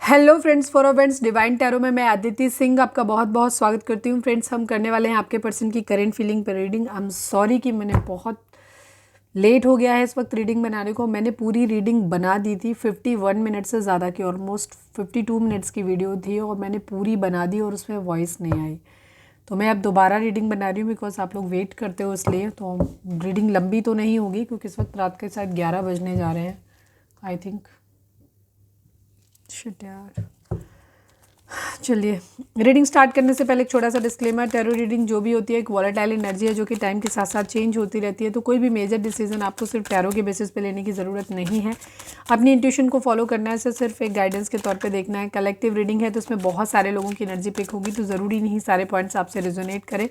Hello friends, for friends divine tarot में मैं आदिति सिंह आपका बहुत बहुत स्वागत करती हूँ। फ्रेंड्स, हम करने वाले हैं आपके पर्सन की करेंट फीलिंग पर रीडिंग। आई एम सॉरी कि मैंने बहुत लेट हो गया है इस वक्त रीडिंग बनाने को। मैंने पूरी रीडिंग बना दी थी 51 मिनट से ज़्यादा की, ऑलमोस्ट 52 मिनट्स की वीडियो थी और मैंने पूरी बना दी और उसमें वॉइस नहीं आई। तो मैं अब दोबारा रीडिंग बना रही हूँ बिकॉज आप लोग वेट करते हो, इसलिए। तो रीडिंग लंबी तो नहीं होगी क्योंकि इस वक्त रात के शायद 11 बजने जा रहे हैं आई थिंक। शिट यार, चलिए रीडिंग स्टार्ट करने से पहले एक छोटा सा डिस्क्लेमर। टैरो रीडिंग जो भी होती है एक वॉलेटाइल एनर्जी है जो कि टाइम के साथ साथ चेंज होती रहती है। तो कोई भी मेजर डिसीजन आपको सिर्फ टैरो के बेसिस पे लेने की ज़रूरत नहीं है। अपनी इंट्यूशन को फॉलो करना है, इसे सिर्फ एक गाइडेंस के तौर पे देखना है। कलेक्टिव रीडिंग है तो उसमें बहुत सारे लोगों की एनर्जी पिक होगी, तो ज़रूरी नहीं सारे पॉइंट्स आपसे रेजोनेट करें।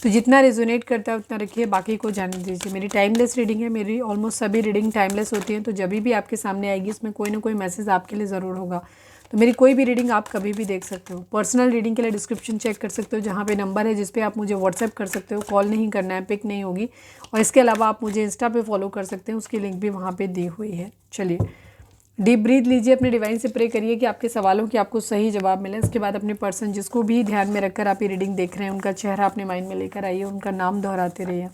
तो जितना रेजोनेट करता है उतना रखिए, बाकी को जाने दीजिए। मेरी टाइमलेस रीडिंग है, मेरी ऑलमोस्ट सभी रीडिंग टाइमलेस होती हैं। तो जब भी आपके सामने आएगी इसमें कोई ना कोई मैसेज आपके लिए ज़रूर होगा। तो मेरी कोई भी रीडिंग आप कभी भी देख सकते हो। पर्सनल रीडिंग के लिए डिस्क्रिप्शन चेक कर सकते हो, जहाँ पे नंबर है जिस पे आप मुझे व्हाट्सएप कर सकते हो। कॉल नहीं करना है, पिक नहीं होगी। और इसके अलावा आप मुझे इंस्टा पे फॉलो कर सकते हैं, उसकी लिंक भी वहाँ पे दी हुई है। चलिए डीप ब्रीथ लीजिए, अपने डिवाइन से प्रे करिए कि आपके सवालों की आपको सही जवाब मिले। इसके बाद अपने पर्सन जिसको भी ध्यान में रखकर आप ये रीडिंग देख रहे हैं उनका चेहरा अपने माइंड में लेकर आइए, उनका नाम दोहराते रहिए।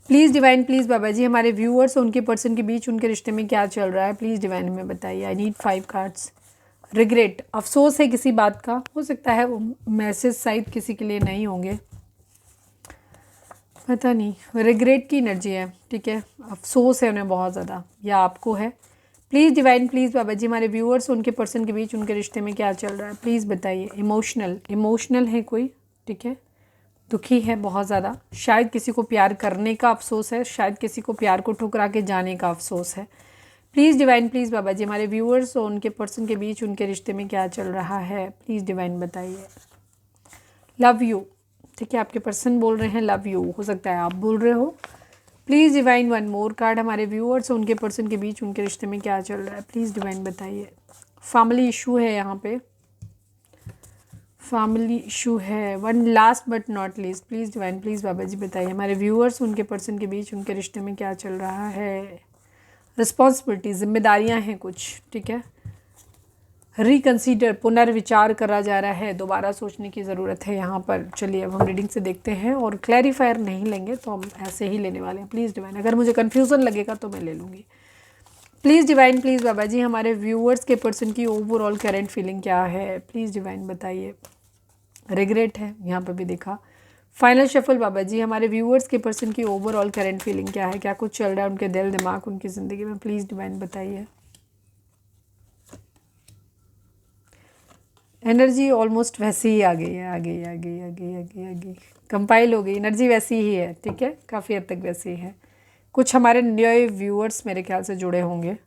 Please divine, please Baba ji, हमारे व्यूअर्स और उनके पर्सन के बीच उनके रिश्ते में क्या चल रहा है, प्लीज़ डिवाइन हमें बताइए। I need 5 cards. रिग्रेट, अफसोस है किसी बात का, हो सकता है वो मैसेज शायद किसी के लिए नहीं होंगे, पता नहीं। रिग्रेट की एनर्जी है, ठीक है। अफसोस है उन्हें बहुत ज़्यादा, या आपको है। Please divine, please Baba ji, हमारे व्यूअर्स उनके पर्सन के बीच उनके रिश्ते में क्या चल रहा है, प्लीज़ बताइए। इमोशनल है कोई, ठीक है। दुखी है बहुत ज़्यादा, शायद किसी को प्यार करने का अफसोस है, शायद किसी को प्यार को ठुकरा के जाने का अफसोस है। Please divine, please Baba ji, हमारे व्यूअर्स और उनके पर्सन के बीच उनके रिश्ते में क्या चल रहा है, प्लीज़ डिवाइन बताइए। लव यू, ठीक है, आपके पर्सन बोल रहे हैं लव यू, हो सकता है आप बोल रहे हो। प्लीज़ डिवाइन 1 मोर कार्ड, हमारे व्यूअर्स और उनके पर्सन के बीच उनके रिश्ते में क्या चल रहा है, प्लीज़ डिवाइन बताइए। फैमिली इशू है यहाँ पे, फैमिली इशू है। 1 last but not least, please divine, please Baba ji बताइए, हमारे व्यूअर्स उनके पर्सन के बीच उनके रिश्ते में क्या चल रहा है। रिस्पॉन्सिबिलिटी, जिम्मेदारियां हैं कुछ, ठीक है। रिकंसीडर, पुनर्विचार करा जा रहा है, दोबारा सोचने की ज़रूरत है यहाँ पर। चलिए अब हम रीडिंग से देखते हैं, और क्लैरिफायर नहीं लेंगे तो हम ऐसे ही लेने वाले हैं। प्लीज़ डिवाइन, अगर मुझे कन्फ्यूज़न लगेगा तो मैं ले लूँगी। Please divine, please Baba ji, हमारे व्यूअर्स के पर्सन की ओवरऑल करेंट फीलिंग क्या है, प्लीज़ डिवाइन बताइए। रिग्रेट है यहाँ पर भी देखा। फाइनल शफल बाबा जी, हमारे व्यूअर्स के पर्सन की ओवरऑल करंट फीलिंग क्या है, क्या कुछ चल रहा है उनके दिल दिमाग उनकी ज़िंदगी में, प्लीज़ डिवाइन बताइए। एनर्जी ऑलमोस्ट वैसी ही आ गई है, आ गई आ गई आ गई आ गई आ गई, कंपाइल हो गई। एनर्जी वैसी ही है, ठीक है, काफ़ी हद तक वैसी ही है। कुछ हमारे नए व्यूअर्स मेरे ख्याल से जुड़े होंगे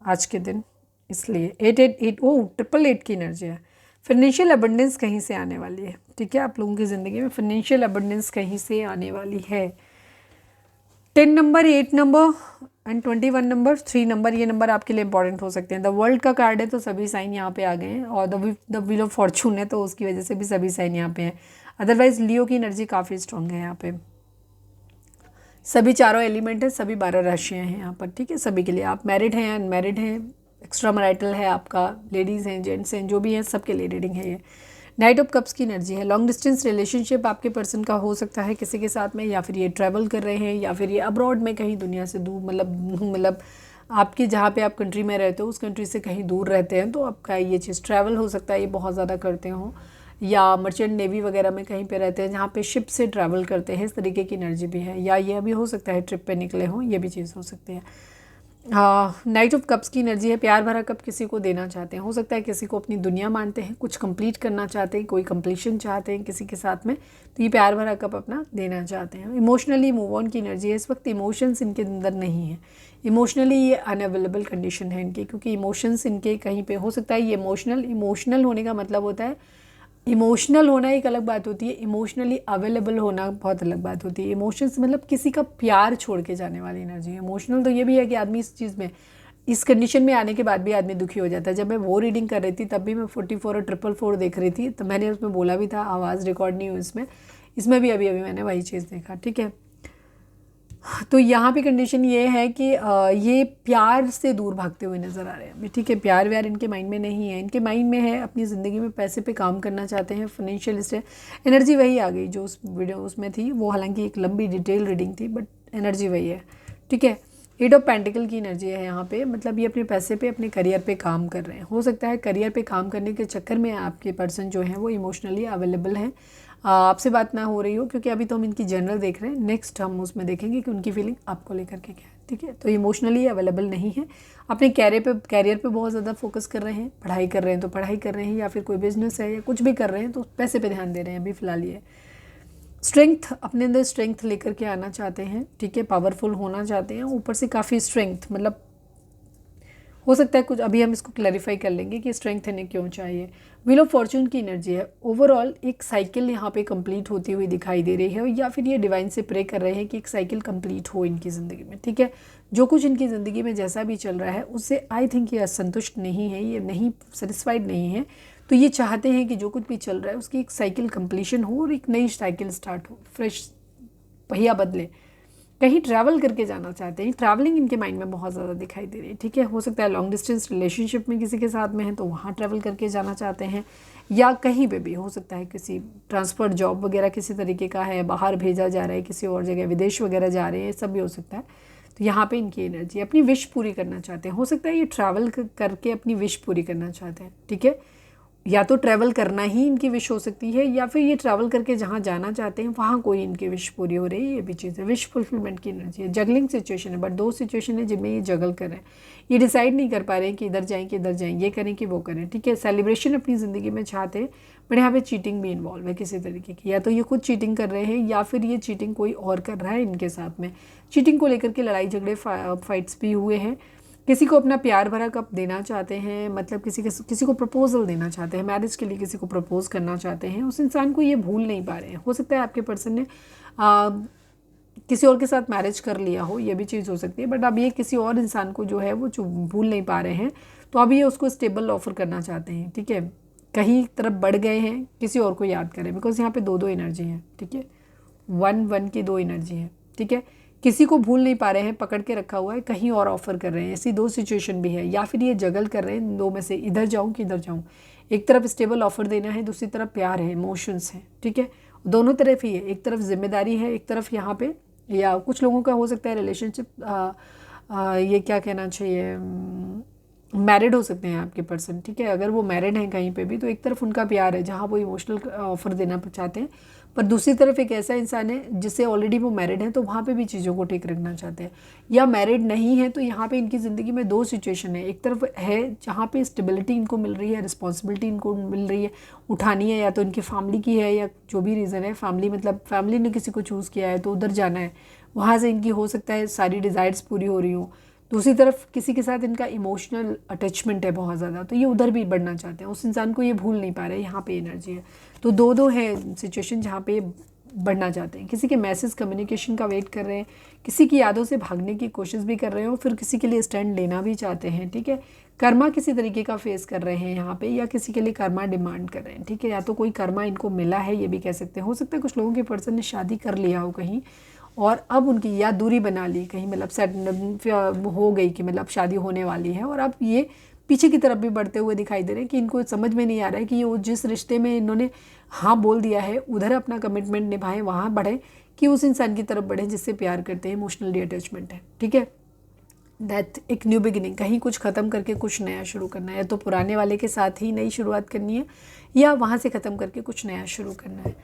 आज के दिन, इसलिए 888 888 की एनर्जी है। फाइनेंशियल अबंडेंस कहीं से आने वाली है, ठीक है, आप लोगों की ज़िंदगी में फाइनेंशियल अबंडेंस कहीं से आने वाली है। 10 number, 8 number and 21 number, 3 number, ये नंबर आपके लिए इंपॉर्टेंट हो सकते हैं। द वर्ल्ड का कार्ड है तो सभी साइन यहाँ पे आ गए हैं, और द व्हील ऑफ फॉर्चून है तो उसकी वजह से भी सभी साइन यहाँ पे हैं। अदरवाइज लियो की एनर्जी काफ़ी स्ट्रॉन्ग है यहाँ पे। सभी चारों एलिमेंट है, सभी 12 राशियाँ हैं यहाँ पर, ठीक है, सभी के लिए। आप मैरिड हैं, अनमैरिड हैं, एक्स्ट्रा मैरिटल है आपका, लेडीज़ हैं, जेंट्स हैं, जो भी हैं सबके लिए रीडिंग है ये। नाइट ऑफ कप्स की एनर्जी है। लॉन्ग डिस्टेंस रिलेशनशिप आपके पर्सन का हो सकता है किसी के साथ में, या फिर ये ट्रैवल कर रहे हैं, या फिर ये अब्रॉड में कहीं दुनिया से दूर, मतलब आपकी जहाँ पे आप कंट्री में रहते हो उस कंट्री से कहीं दूर रहते हैं, तो आपका ये चीज़ ट्रैवल हो सकता है, ये बहुत ज़्यादा करते हो। या मर्चेंट नेवी वगैरह में कहीं पे रहते हैं जहाँ पे शिप से ट्रैवल करते हैं, इस तरीके की एनर्जी भी है। या ये भी हो सकता है ट्रिप पे निकले हों, ये भी चीज़ हो सकती है। नाइट ऑफ कप्स की एनर्जी है। प्यार भरा कप किसी को देना चाहते हैं, हो सकता है किसी को अपनी दुनिया मानते हैं, कुछ कंप्लीट करना चाहते हैं, कोई कंप्लीशन चाहते हैं किसी के साथ में, तो ये प्यार भरा कप अपना देना चाहते हैं। इमोशनली मूव ऑन की एनर्जी है। इस वक्त इमोशंस इनके अंदर नहीं है, इमोशनली ये अनअवेलेबल कंडीशन है इनकी, क्योंकि इमोशंस इनके कहीं पे हो सकता है। ये इमोशनल होने का मतलब होता है, इमोशनल होना एक अलग बात होती है, इमोशनली अवेलेबल होना बहुत अलग बात होती है। इमोशंस मतलब किसी का प्यार छोड़ के जाने वाली एनर्जी है। इमोशनल तो ये भी है कि आदमी इस चीज़ में, इस कंडीशन में आने के बाद भी आदमी दुखी हो जाता है। जब मैं वो रीडिंग कर रही थी तब भी मैं 44 और 444 देख रही थी, तो मैंने उसमें बोला भी था, आवाज़ रिकॉर्ड नहीं हुई इसमें भी अभी मैंने वही चीज़ देखा, ठीक है। तो यहाँ पे कंडीशन ये है कि ये प्यार से दूर भागते हुए नज़र आ रहे हैं हमें, ठीक है। प्यार व्यार इनके माइंड में नहीं है, इनके माइंड में है अपनी ज़िंदगी में पैसे पे काम करना चाहते हैं, फाइनेंशियल स्टे एनर्जी वही आ गई जो उस वीडियो उसमें थी। वो हालांकि एक लंबी डिटेल रीडिंग थी, बट एनर्जी वही है, ठीक है। 8 ऑफ पेंटिकल की एनर्जी है यहाँ पे, मतलब ये अपने पैसे पे, अपने करियर पे काम कर रहे हैं। हो सकता है करियर पे काम करने के चक्कर में आपके पर्सन जो है वो इमोशनली अवेलेबल हैं, आपसे बात ना हो रही हो, क्योंकि अभी तो हम इनकी जनरल देख रहे हैं। नेक्स्ट हम उसमें देखेंगे कि उनकी फीलिंग आपको लेकर के क्या है, ठीक है। तो इमोशनली अवेलेबल नहीं है, अपने कैरियर पे बहुत ज़्यादा फोकस कर रहे हैं, पढ़ाई कर रहे हैं तो पढ़ाई कर रहे हैं, या फिर कोई बिजनेस है या कुछ भी कर रहे हैं तो पैसे पे ध्यान दे रहे हैं अभी फ़िलहाल। ये स्ट्रेंथ, अपने अंदर स्ट्रेंथ लेकर के आना चाहते हैं, ठीक है। पावरफुल होना चाहते हैं, ऊपर से काफ़ी स्ट्रेंथ, मतलब हो सकता है कुछ, अभी हम इसको क्लैरिफाई कर लेंगे कि स्ट्रेंथ इन्हें क्यों चाहिए। व्हील ऑफ फॉर्चून की एनर्जी है। ओवरऑल एक साइकिल यहाँ पे कंप्लीट होती हुई दिखाई दे रही है, या फिर ये डिवाइन से प्रे कर रहे हैं कि एक साइकिल कंप्लीट हो इनकी ज़िंदगी में, ठीक है। जो कुछ इनकी ज़िंदगी में जैसा भी चल रहा है उससे आई थिंक ये असंतुष्ट नहीं है, ये नहीं सेटिस्फाइड नहीं है। तो ये चाहते हैं कि जो कुछ भी चल रहा है उसकी एक साइकिल कंप्लीशन हो और एक नई साइकिल स्टार्ट हो, फ्रेश पहिया बदले। कहीं ट्रैवल करके जाना चाहते हैं, ट्रैवलिंग इनके माइंड में बहुत ज़्यादा दिखाई दे रही है, ठीक है। हो सकता है लॉन्ग डिस्टेंस रिलेशनशिप में किसी के साथ में है तो वहाँ ट्रैवल करके जाना चाहते हैं, या कहीं पे भी हो सकता है किसी ट्रांसपोर्ट जॉब वगैरह किसी तरीके का है, बाहर भेजा जा रहा है किसी और जगह, विदेश वगैरह जा रहे हैं, सब भी हो सकता है। तो यहाँ पे इनकी एनर्जी अपनी विश पूरी करना चाहते हैं। हो सकता है ये ट्रैवल करके अपनी विश पूरी करना चाहते हैं, ठीक है। या तो ट्रैवल करना ही इनकी विश हो सकती है, या फिर ये ट्रैवल करके जहाँ जाना चाहते हैं वहाँ कोई इनकी विश पूरी हो रही है, ये भी चीज़ है। विश फुलफिलमेंट की एनर्जी है। जगलिंग सिचुएशन है, बट 2 सिचुएशन है जिनमें ये जगल कर रहे हैं, ये डिसाइड नहीं कर पा रहे हैं कि इधर जाएँ कि इधर जाएँ, ये करें कि वो करें, ठीक है। सेलिब्रेशन अपनी ज़िंदगी में चाहते हैं, बट यहाँ पे चीटिंग भी इन्वॉल्व है किसी तरीके की, या तो ये खुद चीटिंग कर रहे हैं या फिर ये चीटिंग कोई और कर रहा है इनके साथ में। चीटिंग को लेकर के लड़ाई झगड़े फाइट्स भी हुए हैं। किसी को अपना प्यार भरा कप देना चाहते हैं, मतलब किसी को प्रपोजल देना चाहते हैं, मैरिज के लिए किसी को प्रपोज करना चाहते हैं, उस इंसान को ये भूल नहीं पा रहे हैं। हो सकता है आपके पर्सन ने किसी और के साथ मैरिज कर लिया हो, ये भी चीज़ हो सकती है, बट अब ये किसी और इंसान को जो है वो भूल नहीं पा रहे हैं, तो अब ये उसको स्टेबल ऑफर करना चाहते हैं, ठीक है। कहीं तरफ बढ़ गए हैं, किसी और को याद करें, बिकॉज यहाँ पे 2 एनर्जी हैं, ठीक है। 1 की 2 एनर्जी है, ठीक है। किसी को भूल नहीं पा रहे हैं, पकड़ के रखा हुआ है, कहीं और ऑफर कर रहे हैं, ऐसी 2 सिचुएशन भी है। या फिर ये जगल कर रहे हैं 2 में से, इधर जाऊं कि इधर जाऊं। एक तरफ स्टेबल ऑफर देना है, दूसरी तरफ प्यार है, इमोशंस है, ठीक है। दोनों तरफ ही है, एक तरफ जिम्मेदारी है, एक तरफ यहाँ पे, या कुछ लोगों का हो सकता है रिलेशनशिप, ये क्या कहना चाहिए, मैरिड हो सकते हैं आपके पर्सन, ठीक है। अगर वो मैरिड हैं कहीं पे भी, तो एक तरफ उनका प्यार है जहाँ वो इमोशनल ऑफर देना चाहते हैं, पर दूसरी तरफ एक ऐसा इंसान है जिससे ऑलरेडी वो मैरिड है, तो वहाँ पे भी चीज़ों को ठीक रखना चाहते हैं। या मैरिड नहीं है, तो यहाँ पे इनकी ज़िंदगी में 2 सिचुएशन है। एक तरफ है जहाँ पे स्टेबिलिटी इनको मिल रही है, रिस्पॉन्सिबिलिटी इनको मिल रही है, उठानी है, या तो इनकी फैमिली की है, या जो भी रीज़न है, फैमिली मतलब फैमिली ने किसी को चूज़ किया है तो उधर जाना है, वहाँ से इनकी हो सकता है सारी डिज़ायर्स पूरी हो रही हो। दूसरी तरफ किसी के साथ इनका इमोशनल अटैचमेंट है बहुत ज़्यादा, तो ये उधर भी बढ़ना चाहते हैं, उस इंसान को ये भूल नहीं पा रहे, यहाँ पे एनर्जी है। तो 2 है सिचुएशन जहाँ पे बढ़ना चाहते हैं। किसी के मैसेज कम्युनिकेशन का वेट कर रहे हैं, किसी की यादों से भागने की कोशिश भी कर रहे हो, फिर किसी के लिए स्टैंड लेना भी चाहते हैं, ठीक है। कर्मा किसी तरीके का फेस कर रहे हैं यहाँ पे, या किसी के लिए कर्मा डिमांड कर रहे हैं, ठीक है। या तो कोई कर्मा इनको मिला है, ये भी कह सकते हैं। हो सकता है कुछ लोगों के पर्सन ने शादी कर लिया हो कहीं, और अब उनकी या दूरी बना ली कहीं, मतलब सेट हो गई कि मतलब शादी होने वाली है, और अब ये पीछे की तरफ भी बढ़ते हुए दिखाई दे रहे हैं कि इनको समझ में नहीं आ रहा है कि वो जिस रिश्ते में इन्होंने हाँ बोल दिया है उधर अपना कमिटमेंट निभाएं, वहाँ बढ़ें, कि उस इंसान की तरफ बढ़ें जिससे प्यार करते हैं, इमोशनली अटैचमेंट है, ठीक है। दैट एक न्यू बिगिनिंग, कहीं कुछ ख़त्म करके कुछ नया शुरू करना है, या तो पुराने वाले के साथ ही नई शुरुआत करनी है, या वहाँ से ख़त्म करके कुछ नया शुरू करना है।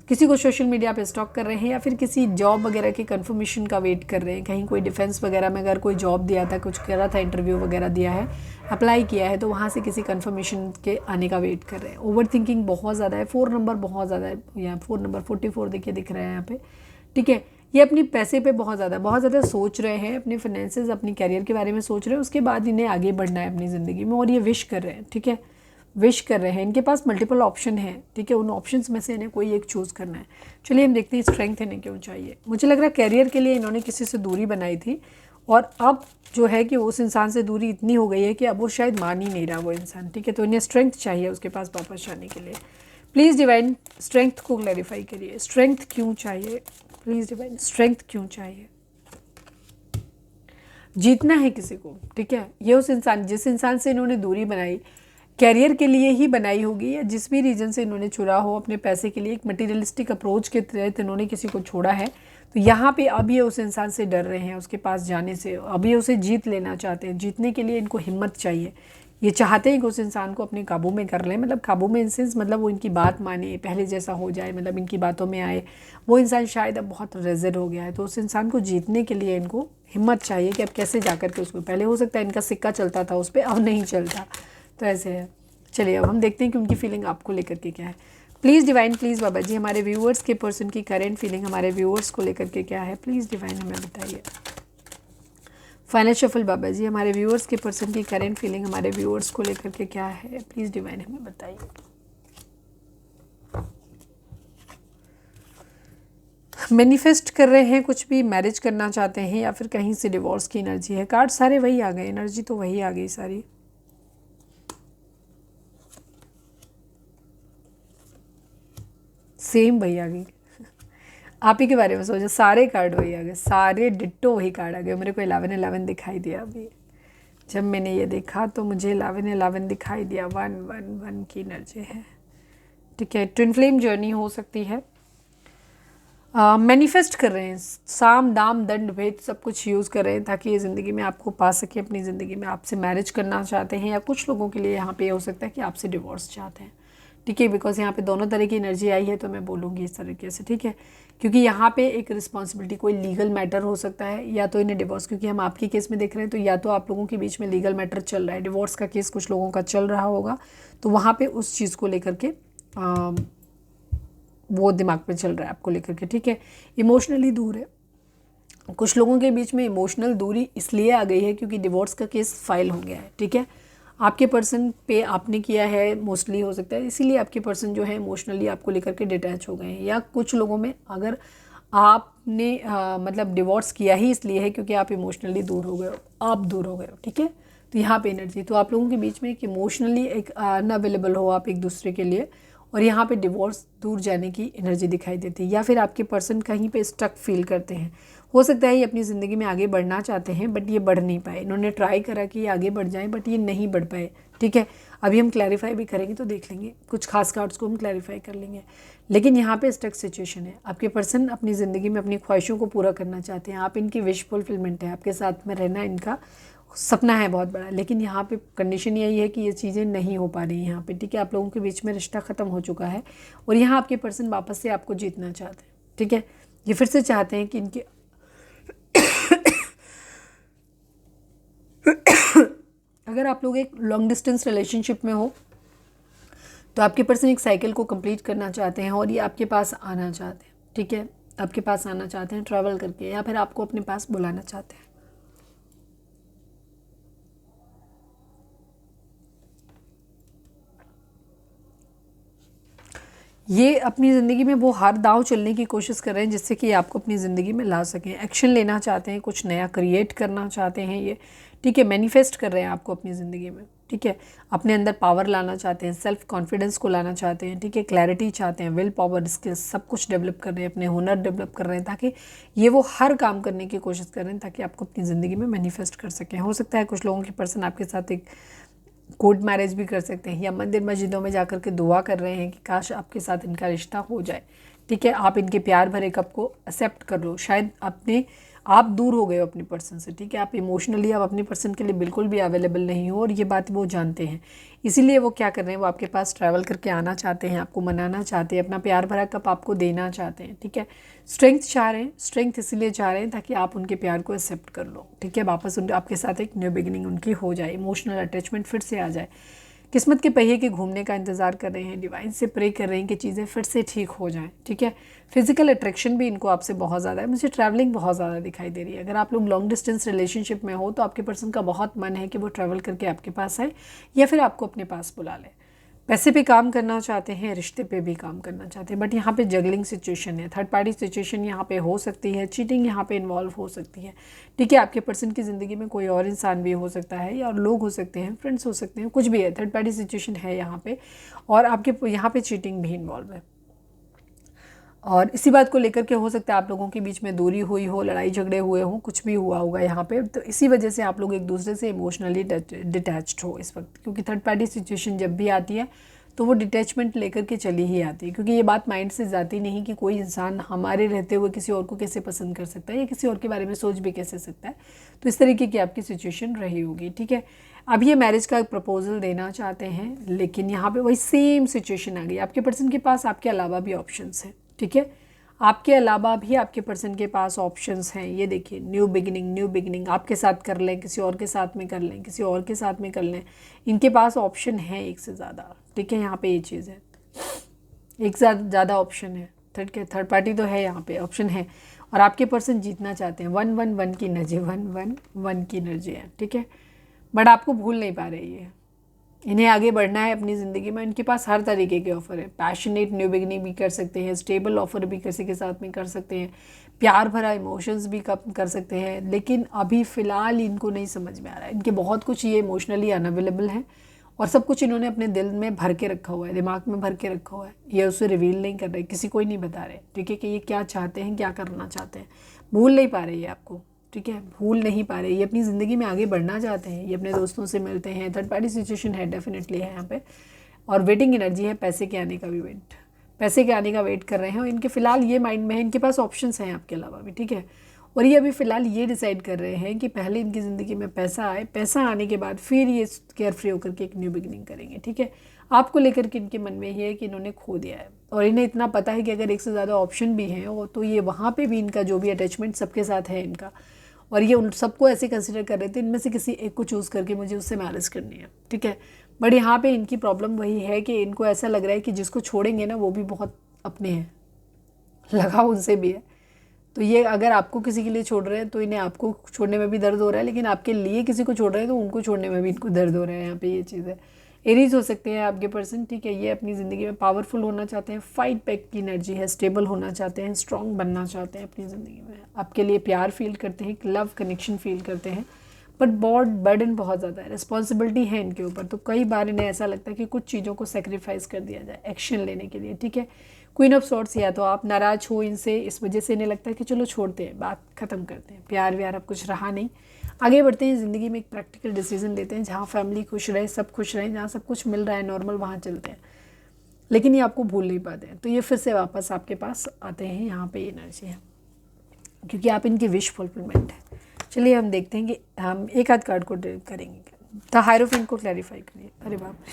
किसी को सोशल मीडिया पे स्टॉक कर रहे हैं, या फिर किसी जॉब वगैरह के कंफर्मेशन का वेट कर रहे हैं। कहीं कोई डिफेंस वगैरह में अगर कोई जॉब दिया था, कुछ करा था, इंटरव्यू वगैरह दिया है, अप्लाई किया है, तो वहाँ से किसी कंफर्मेशन के आने का वेट कर रहे हैं। ओवर थिंकिंग बहुत ज़्यादा है, 4 नंबर बहुत ज़्यादा है, यहाँ 4 नंबर 44 देखिए दिख रहा है यहाँ पे, ठीक है। ये अपनी पैसे पे बहुत ज़्यादा सोच रहे हैं, अपने फाइनेंसेस, अपनी कैरियर के बारे में सोच रहे हैं, उसके बाद इन्हें आगे बढ़ना है अपनी ज़िंदगी में, और ये विश कर रहे हैं, ठीक है। विश कर रहे हैं, इनके पास मल्टीपल ऑप्शन है, ठीक है। उन ऑप्शंस में से इन्हें कोई एक चूज़ करना है। चलिए हम देखते हैं स्ट्रेंथ इन्हें क्यों चाहिए। मुझे लग रहा है कैरियर के लिए इन्होंने किसी से दूरी बनाई थी, और अब जो है कि उस इंसान से दूरी इतनी हो गई है कि अब वो शायद मान ही नहीं रहा वो इंसान, ठीक है। तो इन्हें स्ट्रेंथ चाहिए उसके पास वापस जाने के लिए। प्लीज़ डिवाइन स्ट्रेंथ को क्लैरिफाई करिए, स्ट्रेंथ क्यों चाहिए, प्लीज़ डिवाइन स्ट्रेंथ क्यों चाहिए। जीतना है किसी को, ठीक है। ये उस इंसान, जिस इंसान से इन्होंने दूरी बनाई, कैरियर के लिए ही बनाई होगी या जिस भी रीज़न से इन्होंने छुड़ा हो, अपने पैसे के लिए एक मटीरियलिस्टिक अप्रोच के तहत इन्होंने किसी को छोड़ा है, तो यहाँ पे अब ये उस इंसान से डर रहे हैं, उसके पास जाने से। अब ये उसे जीत लेना चाहते हैं। जीतने के लिए इनको हिम्मत चाहिए। ये चाहते हैं कि उस इंसान को अपने काबू में कर लें, मतलब काबू में इन सेंस मतलब वो इनकी बात माने, पहले जैसा हो जाए, मतलब इनकी बातों में आए। वो इंसान शायद अब बहुत रेजिड हो गया है, तो उस इंसान को जीतने के लिए इनको हिम्मत चाहिए कि अब कैसे जा कर के उसको, पहले हो सकता है इनका सिक्का चलता था उस पर, अब नहीं चलता, तो ऐसे है। चलिए अब हम देखते हैं कि उनकी फीलिंग आपको लेकर के क्या है। Please divine, please Baba ji, हमारे व्यूअर्स के पर्सन की करेंट फीलिंग हमारे व्यूअर्स को लेकर के क्या है, प्लीज़ डिवाइन हमें बताइए। फाइनल शफल बाबा जी, हमारे व्यूअर्स के पर्सन की करेंट फीलिंग हमारे व्यूअर्स को लेकर के क्या है, प्लीज़ डिवाइन हमें बताइए। मैनिफेस्ट कर रहे हैं कुछ भी, मैरिज करना चाहते हैं या फिर कहीं से डिवोर्स की एनर्जी है। कार्ड सारे वही आ गए, एनर्जी तो वही आ गई सारी। सेम वही आ गई। आप ही के बारे में सोचा, सारे कार्ड वही आ गए, सारे डिट्टो वही कार्ड आ गए। मेरे को 11-11 दिखाई दिया अभी जब मैंने ये देखा, तो मुझे 11-11 दिखाई दिया। 1-1-1 की एनर्जी है, ठीक है। ट्विन फ्लेम जर्नी हो सकती है। मैनिफेस्ट कर रहे हैं, साम दाम दंड भेद सब कुछ यूज़ कर रहे हैं ताकि ये ज़िंदगी में आपको पा सके, अपनी ज़िंदगी में आपसे मैरिज करना चाहते हैं, या कुछ लोगों के लिए यहाँ पे हो सकता है कि आपसे डिवोर्स चाहते हैं, ठीक है। बिकॉज यहाँ पे दोनों तरह की एनर्जी आई है, तो मैं बोलूँगी इस तरीके से, ठीक है। क्योंकि यहाँ पे एक रिस्पॉन्सिबिलिटी, कोई लीगल मैटर हो सकता है, या तो इन्हें डिवोर्स, क्योंकि हम आपके केस में देख रहे हैं, तो या तो आप लोगों के बीच में लीगल मैटर चल रहा है, डिवोर्स का केस कुछ लोगों का चल रहा होगा, तो वहाँ पे उस चीज़ को लेकर के वो दिमाग में चल रहा है आपको लेकर के, ठीक है। इमोशनली दूर है, कुछ लोगों के बीच में इमोशनल दूरी इसलिए आ गई है क्योंकि डिवोर्स का केस फाइल हो गया है, ठीक है। आपके पर्सन पे आपने किया है, मोस्टली हो सकता है इसीलिए आपके पर्सन जो है इमोशनली आपको लेकर के डिटैच हो गए हैं। या कुछ लोगों में अगर आपने मतलब डिवोर्स किया ही इसलिए है क्योंकि आप इमोशनली दूर हो गए हो, आप दूर हो गए हो, ठीक है। तो यहाँ पे एनर्जी, तो आप लोगों के बीच में एक इमोशनली एक अनअवेलेबल हो आप एक दूसरे के लिए, और यहाँ पे डिवोर्स, दूर जाने की एनर्जी दिखाई देती है। या फिर आपके पर्सन कहीं पे स्टक फील करते हैं, हो सकता है ये अपनी ज़िंदगी में आगे बढ़ना चाहते हैं बट ये बढ़ नहीं पाए। इन्होंने ट्राई करा कि ये आगे बढ़ जाएं बट ये नहीं बढ़ पाए, ठीक है। अभी हम क्लैरिफाई भी करेंगे तो देख लेंगे, कुछ खास कार्ड्स को हम क्लैरिफाई कर लेंगे। लेकिन यहाँ पे स्टक सिचुएशन है, आपके पर्सन अपनी ज़िंदगी में अपनी ख्वाहिशों को पूरा करना चाहते हैं, आप इनकी विश फुलफिलमेंट है, आपके साथ में रहना इनका सपना है बहुत बड़ा। लेकिन यहाँ पे कंडीशन यही है कि ये चीज़ें नहीं हो पा रही हैं यहाँ पे, ठीक है। आप लोगों के बीच में रिश्ता ख़त्म हो चुका है और यहाँ आपके पर्सन वापस से आपको जीतना चाहते हैं, ठीक है। ये फिर से चाहते हैं कि इनके अगर आप लोग एक लॉन्ग डिस्टेंस रिलेशनशिप में हो तो आपके पर्सन एक साइकिल को कंप्लीट करना चाहते हैं और ये आपके पास आना चाहते हैं, ठीक है। आपके पास आना चाहते हैं ट्रैवल करके, या फिर आपको अपने पास बुलाना चाहते हैं। ये अपनी ज़िंदगी में वो हर दांव चलने की कोशिश कर रहे हैं जिससे कि आपको अपनी ज़िंदगी में ला सकें। एक्शन लेना चाहते हैं, कुछ नया क्रिएट करना चाहते हैं ये, ठीक है। मैनिफेस्ट कर रहे हैं आपको अपनी ज़िंदगी में, ठीक है। अपने अंदर पावर लाना चाहते हैं, सेल्फ कॉन्फिडेंस को लाना चाहते हैं, ठीक है। क्लैरिटी चाहते हैं, विल पावर, स्किल्स सब कुछ डेवलप कर रहे हैं, अपने हुनर डेवलप कर रहे हैं, ताकि ये वो हर काम करने की कोशिश कर रहे हैं ताकि आपको अपनी ज़िंदगी में मैनिफेस्ट कर सकें। हो सकता है कुछ लोगों की पर्सन आपके साथ एक कोर्ट मैरिज भी कर सकते हैं, या मंदिर मस्जिदों में जाकर के दुआ कर रहे हैं कि काश आपके साथ इनका रिश्ता हो जाए, ठीक है। आप इनके प्यार भरे कप को एक्सेप्ट कर लो। शायद आप दूर हो गए हो अपने पर्सन से, ठीक है। आप इमोशनली आप अपने पर्सन के लिए बिल्कुल भी अवेलेबल नहीं हो और ये बात वो जानते हैं, इसीलिए वो क्या कर रहे हैं, वो आपके पास ट्रैवल करके आना चाहते हैं, आपको मनाना चाहते हैं, अपना प्यार भरा कप आपको देना चाहते हैं, ठीक है। स्ट्रेंथ चाह रहे हैं, स्ट्रेंथ इसीलिए चाह रहे हैं ताकि आप उनके प्यार को एक्सेप्ट कर लो, ठीक है। वापस आपके साथ एक न्यू बिगिनिंग उनकी हो जाए, इमोशनल अटैचमेंट फिर से आ जाए। किस्मत के पहिए के घूमने का इंतज़ार कर रहे हैं, डिवाइन से प्रे कर रहे हैं कि चीज़ें फिर से ठीक हो जाएं, ठीक है। फिजिकल अट्रैक्शन भी इनको आपसे बहुत ज़्यादा है, मुझे ट्रैवलिंग बहुत ज़्यादा दिखाई दे रही है। अगर आप लोग लॉन्ग डिस्टेंस रिलेशनशिप में हो तो आपके पर्सन का बहुत मन है कि वो ट्रैवल करके आपके पास आए या फिर आपको अपने पास बुला ले। पैसे पे काम करना चाहते हैं, रिश्ते पे भी काम करना चाहते हैं, बट यहाँ पे जगलिंग सिचुएशन है, थर्ड पार्टी सिचुएशन यहाँ पे हो सकती है, चीटिंग यहाँ पे इन्वॉल्व हो सकती है, ठीक है। आपके पर्सन की ज़िंदगी में कोई और इंसान भी हो सकता है, या लोग हो सकते हैं, फ्रेंड्स हो सकते हैं, कुछ भी है, थर्ड पार्टी सिचुएशन है यहाँ पे, और आपके यहाँ पे चीटिंग भी इन्वॉल्व है। और इसी बात को लेकर के हो सकता है आप लोगों के बीच में दूरी हुई हो, लड़ाई झगड़े हुए हों, कुछ भी हुआ होगा यहाँ पे। तो इसी वजह से आप लोग एक दूसरे से इमोशनली डिटैच्ड हो इस वक्त, क्योंकि थर्ड पार्टी सिचुएशन जब भी आती है तो वो डिटैचमेंट लेकर के चली ही आती है, क्योंकि ये बात माइंड से जाती नहीं कि कोई इंसान हमारे रहते हुए किसी और को कैसे पसंद कर सकता है या किसी और के बारे में सोच भी कैसे सकता है। तो इस तरीके की आपकी सिचुएशन रही होगी, ठीक है। अब ये मैरिज का एक प्रपोजल देना चाहते हैं, लेकिन यहाँ पे वही सेम सिचुएशन आ गई। आपके पर्सन के पास आपके अलावा भी ऑप्शंस हैं, ठीक है। आपके अलावा भी आपके पर्सन के पास ऑप्शंस हैं। ये देखिए, न्यू बिगिनिंग आपके साथ कर लें, किसी और के साथ में कर लें, किसी और के साथ में कर लें, इनके पास ऑप्शन है एक से ज़्यादा, ठीक है। यहाँ पे ये चीज़ है, एक से ज़्यादा ऑप्शन है। थर्ड पार्टी तो है, यहाँ पे ऑप्शन है। और आपके पर्सन जीतना चाहते हैं। 1-1-1 की एनर्जी, 1-1-1 की एनर्जी है, ठीक है। बट आपको भूल नहीं पा रही है, इन्हें आगे बढ़ना है अपनी ज़िंदगी में। इनके पास हर तरीके के ऑफ़र है। पैशनेट न्यू बिगनिंग भी कर सकते हैं, स्टेबल ऑफ़र भी किसी के साथ में कर सकते हैं, प्यार भरा इमोशंस भी कर सकते हैं। लेकिन अभी फ़िलहाल इनको नहीं समझ में आ रहा है। इनके बहुत कुछ ये इमोशनली अनअवेलेबल हैं और सब कुछ इन्होंने अपने दिल में भर के रखा हुआ है, दिमाग में भर के रखा हुआ है। ये उसे रिवील नहीं कर रहे, किसी को ही नहीं बता रहे, ठीक है, कि ये क्या चाहते हैं, क्या करना चाहते हैं। भूल नहीं पा रहे ये आपको, ठीक है, भूल नहीं पा रहे। ये अपनी ज़िंदगी में आगे बढ़ना चाहते हैं, ये अपने दोस्तों से मिलते हैं। थर्ड पार्टी सिचुएशन है, डेफिनेटली है यहाँ पे। और वेटिंग एनर्जी है, पैसे के आने का भी पैसे के आने का वेट कर रहे हैं। और इनके फ़िलहाल ये माइंड में है, इनके पास ऑप्शंस हैं आपके अलावा भी, ठीक है। और ये अभी फ़िलहाल ये डिसाइड कर रहे हैं कि पहले इनकी ज़िंदगी में पैसा आए, पैसा आने के बाद फिर ये केयर फ्री होकर के एक न्यू बिगिनिंग करेंगे, ठीक है। आपको लेकर के इनके मन में ये है कि इन्होंने खो दिया है और इन्हें इतना पता है कि अगर एक से ज़्यादा ऑप्शन भी हैं तो ये वहाँ पे भी इनका जो भी अटैचमेंट सबके साथ है इनका, और ये उन सबको ऐसे कंसिडर कर रहे थे इनमें से किसी एक को चूज़ करके मुझे उससे मैरिज करनी है, ठीक है। बट यहाँ पे इनकी प्रॉब्लम वही है कि इनको ऐसा लग रहा है कि जिसको छोड़ेंगे ना वो भी बहुत अपने हैं, लगाव उनसे भी है। तो ये अगर आपको किसी के लिए छोड़ रहे हैं तो इन्हें आपको छोड़ने में भी दर्द हो रहा है, लेकिन आपके लिए किसी को छोड़ रहे हैं तो उनको छोड़ने में भी इनको दर्द हो रहा है। यहाँ पे ये चीज़ है। एरीज हो सकते हैं आपके पर्सन, ठीक है। ये अपनी ज़िंदगी में पावरफुल होना चाहते हैं, फाइट बैक की एनर्जी है, स्टेबल होना चाहते हैं, स्ट्रॉन्ग बनना चाहते हैं अपनी ज़िंदगी में। आपके लिए प्यार फील करते हैं, एक लव कनेक्शन फील करते हैं। बट बर्डन बहुत ज़्यादा है, रिस्पॉन्सिबिलिटी है इनके ऊपर। तो कई बार इन्हें ऐसा लगता है कि कुछ चीज़ों को सेक्रीफाइस कर दिया जाए एक्शन लेने के लिए, ठीक है। क्वीन ऑफ सॉर्ड्स, या तो आप नाराज़ हो इनसे, इस वजह से इन्हें लगता है कि चलो छोड़ते हैं, बात ख़त्म करते हैं, प्यार व्यार अब कुछ रहा नहीं, आगे बढ़ते हैं ज़िंदगी में, एक प्रैक्टिकल डिसीजन लेते हैं जहाँ फैमिली खुश रहे, सब खुश रहें, जहाँ सब कुछ मिल रहा है नॉर्मल, वहाँ चलते हैं। लेकिन ये आपको भूल नहीं पाते हैं, तो ये फिर से वापस आपके पास आते हैं। यहाँ पे एनर्जी है क्योंकि आप इनकी विश फुलफिलमेंट है। चलिए हम देखते हैं कि हम एक आध कार्ड को करेंगे। द हायरोफेंट को क्लैरिफाई करिए। अरे बाप रे,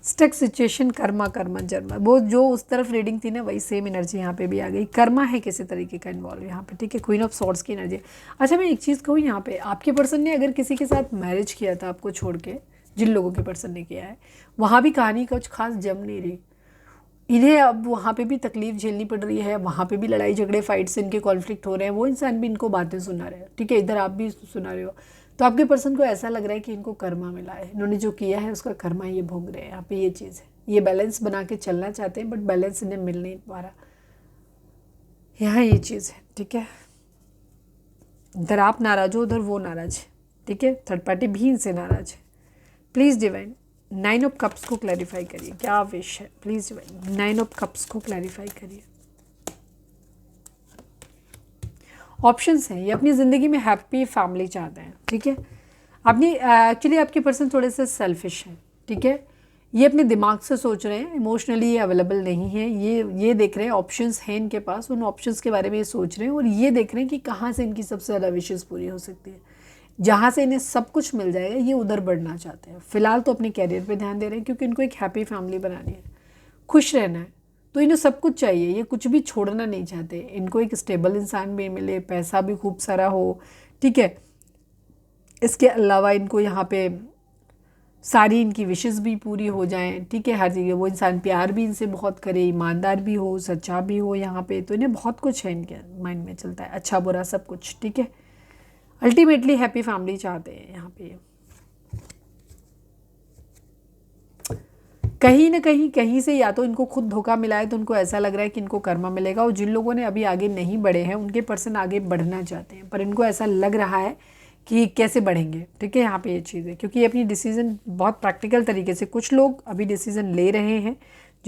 स्टक सिचुएशन, कर्मा जर्मा, वो जो उस तरफ रीडिंग थी ना वही सेम एनर्जी यहाँ पे भी आ गई। कर्मा है किसी तरीके का इन्वॉल्व यहाँ पे, ठीक है। क्वीन ऑफ सॉर्ड्स की एनर्जी। अच्छा, मैं एक चीज़ कहूँ, यहाँ पे आपके पर्सन ने अगर किसी के साथ मैरिज किया था आपको छोड़ के, जिन लोगों के पर्सन ने किया है, वहाँ भी कहानी कुछ खास जम नहीं रही। इन्हें अब वहाँ पे भी तकलीफ झेलनी पड़ रही है, वहाँ पे भी लड़ाई झगड़े फाइट से इनके कॉन्फ्लिक्ट हो रहे हैं, वो इंसान भी इनको बातें सुना रहे हैं, ठीक है। इधर आप भी सुना रहे हो। तो आपके पर्सन को ऐसा लग रहा है कि इनको कर्मा मिला है, इन्होंने जो किया है उसका कर्मा ये भोग रहे हैं। यहाँ पे ये चीज़ है, ये बैलेंस बना के चलना चाहते हैं बट बैलेंस इन्हें मिल नहीं पा रहा। यहाँ ये चीज़ है, ठीक है। इधर आप नाराज हो, उधर वो नाराज है, ठीक है। थर्ड पार्टी भी इनसे नाराज है। प्लीज़ डिवाइन 9 ऑफ कप्स को क्लैरिफाई करिए, क्या विश है, प्लीज़ डिवाइन 9 ऑफ कप्स को क्लैरिफाई करिए। ऑप्शंस हैं, ये अपनी ज़िंदगी में हैप्पी फैमिली चाहते हैं, ठीक है। अपनी एक्चुअली आपके पर्सन थोड़े से सेल्फिश हैं, ठीक है। ये अपने दिमाग से सोच रहे हैं, इमोशनली ये अवेलेबल नहीं है। ये देख रहे हैं ऑप्शंस हैं इनके पास, उन ऑप्शंस के बारे में ये सोच रहे हैं और ये देख रहे हैं कि कहाँ से इनकी सबसे ज़्यादा विशेज़ पूरी हो सकती है, जहाँ से इन्हें सब कुछ मिल जाएगा, ये उधर बढ़ना चाहते हैं। फ़िलहाल तो अपने कैरियर पे ध्यान दे रहे हैं क्योंकि इनको एक हैप्पी फैमिली बनानी है, खुश रहना है, तो इन्हें सब कुछ चाहिए, ये कुछ भी छोड़ना नहीं चाहते। इनको एक स्टेबल इंसान भी मिले, पैसा भी खूब सारा हो, ठीक है। इसके अलावा इनको यहाँ पे सारी इनकी विशेज़ भी पूरी हो जाएं, ठीक है। हर जगह वो इंसान प्यार भी इनसे बहुत करे, ईमानदार भी हो, सच्चा भी हो यहाँ पे, तो इन्हें बहुत कुछ है इनके माइंड में चलता है, अच्छा बुरा सब कुछ, ठीक है। अल्टीमेटली हैप्पी फैमिली चाहते हैं यहाँ पे। कहीं ना कहीं से या तो इनको खुद धोखा मिला है, तो उनको ऐसा लग रहा है कि इनको कर्मा मिलेगा। और जिन लोगों ने अभी आगे नहीं बढ़े हैं उनके पर्सन आगे बढ़ना चाहते हैं, पर इनको ऐसा लग रहा है कि कैसे बढ़ेंगे, ठीक है। यहाँ पे ये चीज़ है क्योंकि ये अपनी डिसीज़न बहुत प्रैक्टिकल तरीके से, कुछ लोग अभी डिसीज़न ले रहे हैं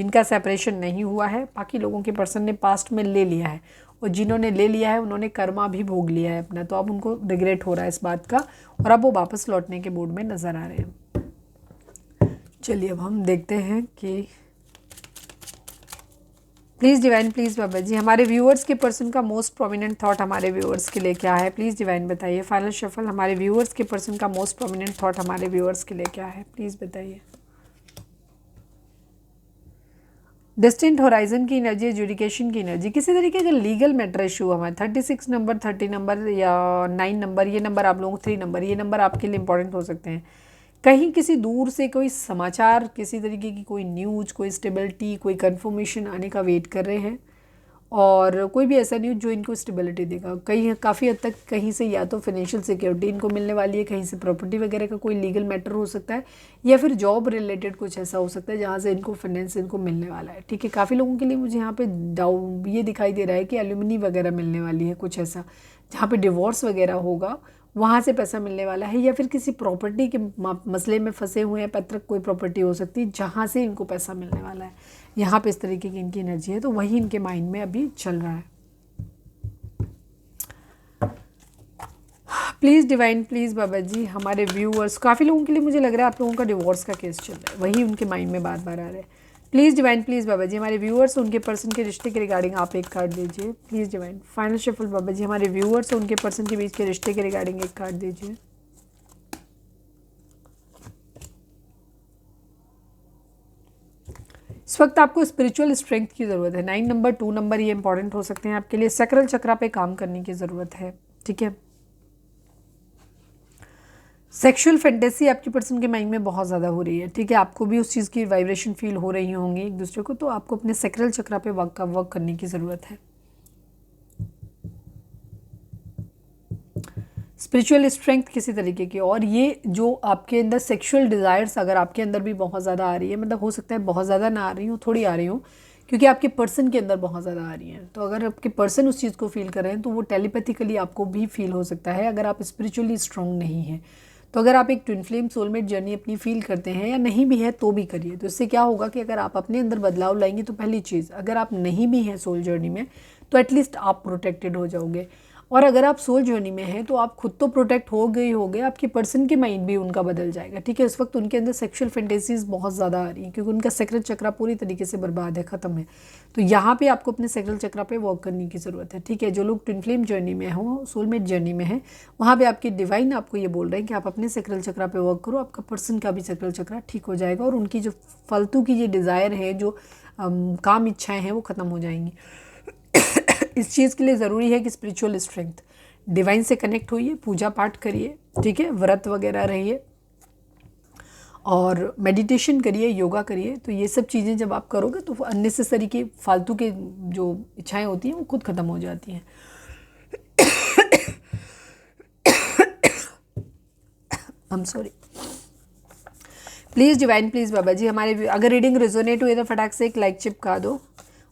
जिनका सेपरेशन नहीं हुआ है, बाकी लोगों के पर्सन ने पास्ट में ले लिया है, और जिन्होंने ले लिया है उन्होंने कर्मा भी भोग लिया है अपना, तो अब उनको रिग्रेट हो रहा है इस बात का, और अब वो वापस लौटने के मूड में नज़र आ रहे हैं। चलिए अब हम देखते हैं कि please divine, please Baba ji, हमारे व्यूअर्स के पर्सन का मोस्ट प्रोमिनेंट थॉट हमारे व्यूअर्स के लिए क्या है? प्लीज़ डिवाइन बताइए। फाइनल शफल, हमारे व्यूअर्स के पर्सन का मोस्ट प्रोमिनेंट थॉट हमारे व्यूअर्स के लिए क्या है? प्लीज़ बताइए। डिस्टेंट होराइजन की एनर्जी, एजुकेशन की एनर्जी, किसी तरीके का लीगल मैटर इशू हमारे 36 नंबर, 30 नंबर या 9 नंबर, ये नंबर आप लोगों को 3 नंबर, ये नंबर आपके लिए इंपॉर्टेंट हो सकते हैं। कहीं किसी दूर से कोई समाचार, किसी तरीके की कोई न्यूज़, कोई स्टेबिलिटी, कोई कंफर्मेशन आने का वेट कर रहे हैं, और कोई भी ऐसा न्यूज़ जो इनको स्टेबिलिटी देगा। कहीं काफ़ी हद तक कहीं से या तो फाइनेंशियल सिक्योरिटी इनको मिलने वाली है, कहीं से प्रॉपर्टी वगैरह का कोई लीगल मैटर हो सकता है, या फिर जॉब रिलेटेड कुछ ऐसा हो सकता है जहाँ से इनको फाइनेंस इनको मिलने वाला है। ठीक है, काफ़ी लोगों के लिए मुझे यहाँ पे ये दिखाई दे रहा है कि एल्यूमिनी वगैरह मिलने वाली है, कुछ ऐसा जहाँ पे डिवोर्स वगैरह होगा, वहाँ से पैसा मिलने वाला है, या फिर किसी प्रॉपर्टी के मसले में फंसे हुए हैं, पैतृक कोई प्रॉपर्टी हो सकती है जहाँ से इनको पैसा मिलने वाला है। यहाँ पे इस तरीके की इनकी एनर्जी है, तो वही इनके माइंड में अभी चल रहा है। Please divine, please Baba ji, हमारे व्यूअर्स, काफ़ी लोगों के लिए मुझे लग रहा है आप लोगों का डिवोर्स का केस चल रहा है, वही उनके माइंड में बार बार आ रहा है। Please divine, please Baba ji, हमारे व्यूअर्स उनके पर्सन के रिश्ते के रिगार्डिंग आप एक कार्ड दीजिए। प्लीज़ डिवाइन, फाइनल शफल बाबा जी, हमारे व्यूअर्स उनके पर्सन के बीच के रिश्ते के रिगार्डिंग एक कार्ड दीजिए। इस वक्त आपको स्पिरिचुअल स्ट्रेंथ की ज़रूरत है। 9 नंबर, 2 नंबर, ये इंपॉर्टेंट हो सकते हैं आपके लिए। सैक्रल चक्रा पे काम करने की ज़रूरत है। ठीक है, सेक्सुअल फैंटेसी आपकी पर्सन के माइंड में बहुत ज़्यादा हो रही है। ठीक है, आपको भी उस चीज़ की वाइब्रेशन फील हो रही होंगी एक दूसरे को, तो आपको अपने सैक्रल चक्रा पे वर्क करने की ज़रूरत है। स्पिरिचुअल स्ट्रेंथ किसी तरीके की, और ये जो आपके अंदर सेक्सुअल डिज़ायर्स अगर आपके अंदर भी बहुत ज़्यादा आ रही है, मतलब हो सकता है बहुत ज़्यादा ना आ रही हूँ, थोड़ी आ रही हूँ, क्योंकि आपके पर्सन के अंदर बहुत ज़्यादा आ रही हैं, तो अगर आपके पर्सन उस चीज़ को फील कर रहे हैं तो वो टेलीपैथिकली आपको भी फील हो सकता है अगर आप स्पिरिचुअली स्ट्रॉन्ग नहीं हैं। तो अगर आप एक ट्विन फ्लेम सोलमेट जर्नी अपनी फील करते हैं या नहीं भी है तो भी करिए। तो इससे क्या होगा कि अगर आप अपने अंदर बदलाव लाएंगे तो पहली चीज़, अगर आप नहीं भी हैं सोल जर्नी में तो एटलीस्ट आप प्रोटेक्टेड हो जाओगे, और अगर आप सोल जर्नी में हैं तो आप खुद तो प्रोटेक्ट हो गए, आपके पर्सन के माइंड भी उनका बदल जाएगा। ठीक है, इस वक्त उनके अंदर सेक्सुअल फैंटेसीज बहुत ज़्यादा आ रही हैं क्योंकि उनका सैक्रल चक्रा पूरी तरीके से बर्बाद है, ख़त्म है। तो यहाँ पे आपको अपने सैक्रल चक्रा पे वर्क करने की ज़रूरत है। ठीक है, जो लोग ट्विन फ्लेम जर्नी में हो, सोलमेट जर्नी में है, वहाँ पर आपकी डिवाइन आपको ये बोल रहे हैं कि आप अपने सैक्रल चक्रा पे वर्क करो, आपका पर्सन का भी सैक्रल चक्रा ठीक हो जाएगा, और उनकी जो फालतू की ये डिज़ायर है, जो काम इच्छाएँ हैं, वो ख़त्म हो जाएंगी। इस चीज़ के लिए ज़रूरी है कि स्पिरिचुअल स्ट्रेंथ, डिवाइन से कनेक्ट होइए, पूजा पाठ करिए, ठीक है, व्रत वगैरह रहिए और मेडिटेशन करिए, योगा करिए। तो ये सब चीज़ें जब आप करोगे तो अननेसेसरी के फालतू के जो इच्छाएं होती हैं वो खुद ख़त्म हो जाती हैं। I am sorry. Please divine, please Baba ji, हमारे अगर रीडिंग रेजोनेट हुई तो फटाक से एक लाइक चिपका दो,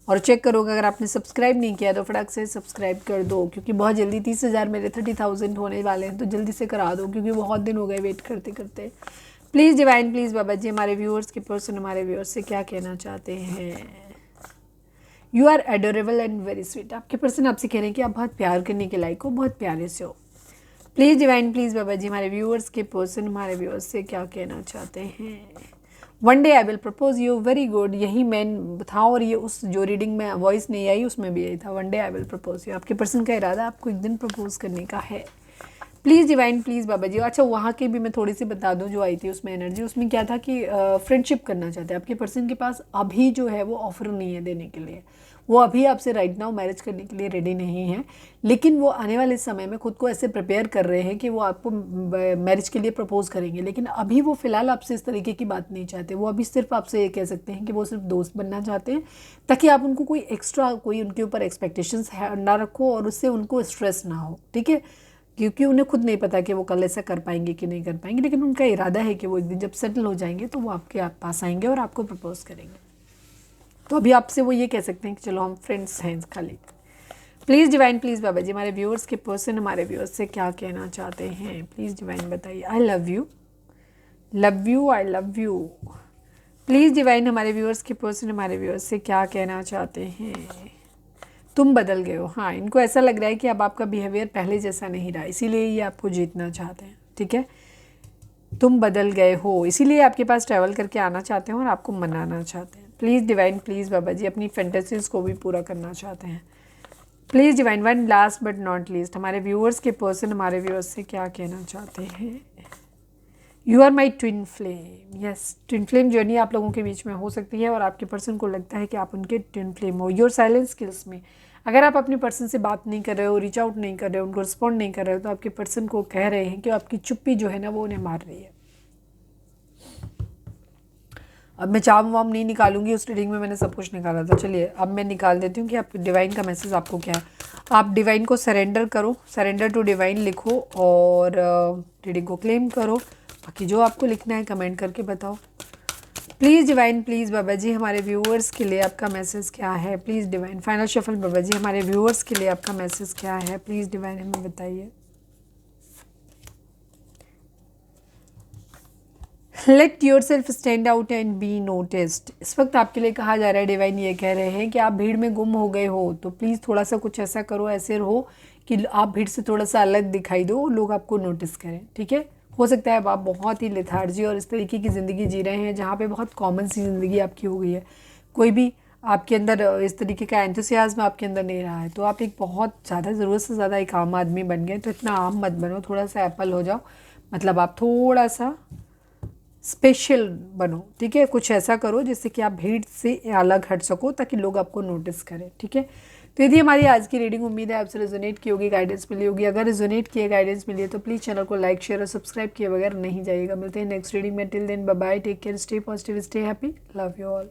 और चेक करोगे अगर आपने सब्सक्राइब नहीं किया तो फटाक से सब्सक्राइब कर दो, क्योंकि बहुत जल्दी 30,000 मेरे 30,000 होने वाले हैं, तो जल्दी से करा दो क्योंकि बहुत दिन हो गए वेट करते करते। Please divine, please Baba ji, हमारे व्यूअर्स के पर्सन हमारे व्यूअर्स से क्या कहना चाहते हैं? You are adorable and very sweet. आपके पर्सन आपसे कह रहे हैं कि आप बहुत प्यार करने के लायक हो, बहुत प्यारे से हो। Please divine, please Baba ji, हमारे व्यूअर्स के पर्सन हमारे व्यूअर्स से क्या कहना चाहते हैं? One day I will propose you, very good, यही मेन था, और ये उस जो रीडिंग में वॉइस नहीं आई उसमें भी यही था, one day I will propose you. आपके पर्सन का इरादा आपको एक दिन प्रपोज करने का है। प्लीज़ डिवाइन, प्लीज़ बाबा जी। अच्छा, वहाँ की भी मैं थोड़ी सी बता दूँ जो आई थी उसमें एनर्जी, उसमें क्या था कि फ्रेंडशिप करना चाहते हैं आपके पर्सन के पास, अभी जो है वो ऑफर नहीं है देने के लिए, वो अभी आपसे राइट नाउ मैरिज करने के लिए रेडी नहीं है, लेकिन वो आने वाले समय में खुद को ऐसे प्रिपेयर कर रहे हैं कि वो आपको मैरिज के लिए प्रपोज करेंगे, लेकिन अभी वो फ़िलहाल आपसे इस तरीके की बात नहीं चाहते। वो अभी सिर्फ आपसे ये कह सकते हैं कि वो सिर्फ दोस्त बनना चाहते हैं, ताकि आप उनको कोई एक्स्ट्रा कोई उनके ऊपर एक्सपेक्टेशंस ना रखो और उससे उनको स्ट्रेस ना हो। ठीक है, क्योंकि उन्हें खुद नहीं पता कि वो कल ऐसा कर पाएंगे कि नहीं कर पाएंगे, लेकिन उनका इरादा है कि वो एक दिन जब सेटल हो जाएंगे तो वो आपके पास आएंगे और आपको प्रपोज करेंगे। तो अभी आपसे वो ये कह सकते हैं कि चलो हम फ्रेंड्स हैं खाली। Please divine, please Baba ji, हमारे व्यूअर्स के पर्सन हमारे व्यूअर्स से क्या कहना चाहते हैं? प्लीज़ डिवाइन बताइए। I love you, love you, I love you. Please divine हमारे व्यूअर्स के पर्सन हमारे व्यूअर्स से क्या कहना चाहते हैं। तुम बदल गए हो, हाँ इनको ऐसा लग रहा है कि अब आपका बिहेवियर पहले जैसा नहीं रहा, इसीलिए ये आपको जीतना चाहते हैं, ठीक है। तुम बदल गए हो, इसीलिए आपके पास ट्रैवल करके आना चाहते हैं और आपको मनाना चाहते हैं। Please divine, please Baba ji, अपनी फैंटेसीज़ को भी पूरा करना चाहते हैं। Please divine, one last but not least, हमारे व्यूअर्स के पर्सन हमारे व्यूअर्स से क्या कहना चाहते हैं। You are my twin flame, yes twin flame journey आप लोगों के बीच में हो सकती है और आपके पर्सन को लगता है कि आप उनके ट्विन फ्लेम हो। योर साइलेंस स्किल्स में अगर आप अपने पर्सन से बात नहीं कर रहे हो, रीच आउट नहीं कर रहे हो, उनको रिस्पॉन्ड नहीं कर रहे हो, तो आपके पर्सन को कह रहे हैं कि आपकी चुप्पी जो है ना वो उन्हें मार रही है। अब मैं चाम वाम नहीं निकालूंगी, उस रीडिंग में मैंने सब कुछ निकाला था। चलिए अब मैं निकाल देती हूँ कि आप डिवाइन का मैसेज आपको क्या है। आप डिवाइन को सरेंडर करो, सरेंडर टू डिवाइन लिखो और रीडिंग को क्लेम करो। बाकी जो आपको लिखना है कमेंट करके बताओ। Please divine, please Baba ji हमारे व्यूअर्स के लिए आपका मैसेज क्या है। प्लीज़ डिवाइन, फाइनल शफल बाबा जी हमारे व्यूअर्स के लिए आपका मैसेज क्या है। प्लीज़ डिवाइन हमें बताइए। Let your self stand out and B noticed. इस वक्त आपके लिए कहा जा रहा है, डिवाइन ये कह रहे हैं कि आप भीड़ में गुम हो गए हो, तो प्लीज़ थोड़ा सा कुछ ऐसा करो, ऐसे रहो कि आप भीड़ से थोड़ा सा अलग दिखाई दो, लोग आपको नोटिस करें, ठीक है। हो सकता है अब आप बहुत ही लेथार्जी और इस तरीके की ज़िंदगी जी रहे हैं जहाँ पे बहुत कॉमन सी ज़िंदगी आपकी हो गई है, कोई भी आपके अंदर इस तरीके का एंथुसियाज्म आपके अंदर नहीं रहा है, तो आप एक बहुत ज़्यादा ज़रूरत से ज़्यादा एक आम आदमी बन गए। तो इतना आम मत बनो, थोड़ा सा एप्पल हो जाओ, मतलब आप थोड़ा सा स्पेशल बनो, ठीक है। कुछ ऐसा करो जिससे कि आप भीड़ से अलग हट सको ताकि लोग आपको नोटिस करें, ठीक है। तो यदि हमारी आज की रीडिंग, उम्मीद है आपसे रेजोनेट की होगी, गाइडेंस मिली होगी। अगर रेजोनेट किए, गाइडेंस मिली है तो प्लीज़ चैनल को लाइक, शेयर और सब्सक्राइब किए बगैर नहीं जाइएगा। मिलते हैं नेक्स्ट रीडिंग में। Till then bye bye, take care, stay positive, stay happy, love you all.